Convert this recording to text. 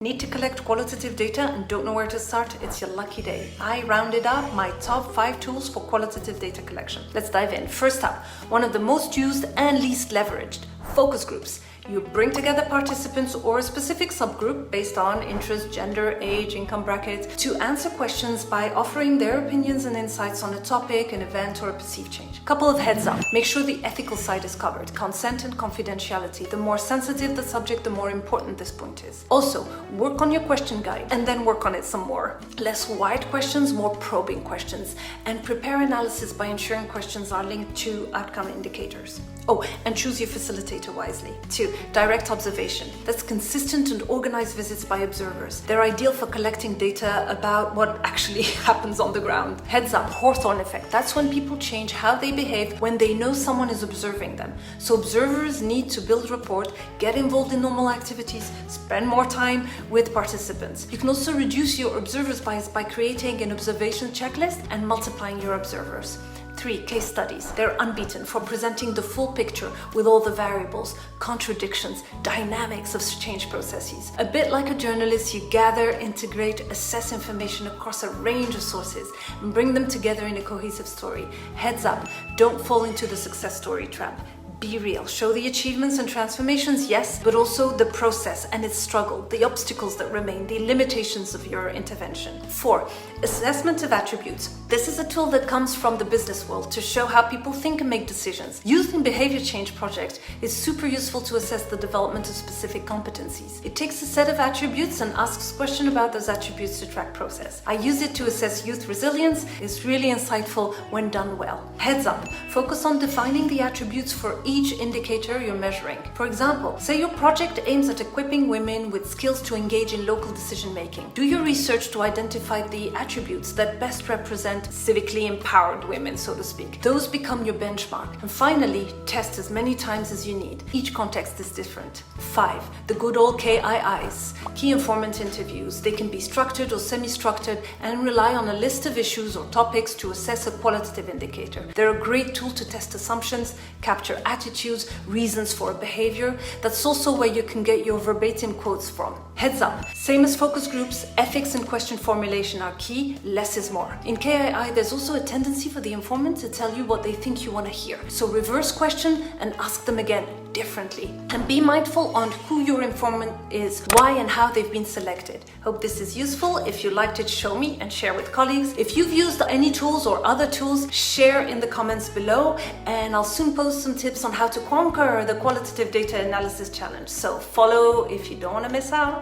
Need to collect qualitative data and don't know where to start? It's your lucky day. I rounded up my top 5 tools for qualitative data collection. Let's dive in. First up, one of the most used and least leveraged, focus groups. You bring together participants or a specific subgroup based on interest, gender, age, income bracket to answer questions by offering their opinions and insights on a topic, an event, or a perceived change. Couple of heads up. Make sure the ethical side is covered. Consent and confidentiality. The more sensitive the subject, the more important this point is. Also, work on your question guide and then work on it some more. Less wide questions, more probing questions. And prepare analysis by ensuring questions are linked to outcome indicators. Oh, and choose your facilitator wisely. 2. Direct observation. That's consistent and organized visits by observers. They're ideal for collecting data about what actually happens on the ground. Heads up, Hawthorne effect. That's when people change how they behave when they know someone is observing them. So observers need to build rapport, get involved in normal activities, spend more time with participants. You can also reduce your observers bias by creating an observation checklist and multiplying your observers. 3. Case studies. They're unbeaten for presenting the full picture with all the variables, contradictions, dynamics of change processes. A bit like a journalist, you gather, integrate, assess information across a range of sources and bring them together in a cohesive story. Heads up, don't fall into the success story trap. Be real. Show the achievements and transformations, yes, but also the process and its struggle, the obstacles that remain, the limitations of your intervention. 4. Assessment of attributes. This is a tool that comes from the business world to show how people think and make decisions. Used in behavior change projects, it's super useful to assess the development of specific competencies. It takes a set of attributes and asks questions about those attributes to track process. I use it to assess youth resilience. It's really insightful when done well. Heads up, focus on defining the attributes for each indicator you're measuring. For example, say your project aims at equipping women with skills to engage in local decision making. Do your research to identify the attributes that best represent civically empowered women, so to speak. Those become your benchmark. And finally, test as many times as you need. Each context is different. 5. The good old KIIs, key informant interviews. They can be structured or semi-structured and rely on a list of issues or topics to assess a qualitative indicator. They're a great tool to test assumptions, capture attitudes, reasons for a behavior. That's also where you can get your verbatim quotes from. Heads up, same as focus groups, ethics and question formulation are key, less is more. In KII, there's also a tendency for the informant to tell you what they think you want to hear. So reverse question and ask them again differently. And be mindful on who your informant is, why and how they've been selected. Hope this is useful. If you liked it, show me and share with colleagues. If you've used any tools or other tools, share in the comments below, and I'll soon post some tips on how to conquer the qualitative data analysis challenge. So follow if you don't want to miss out.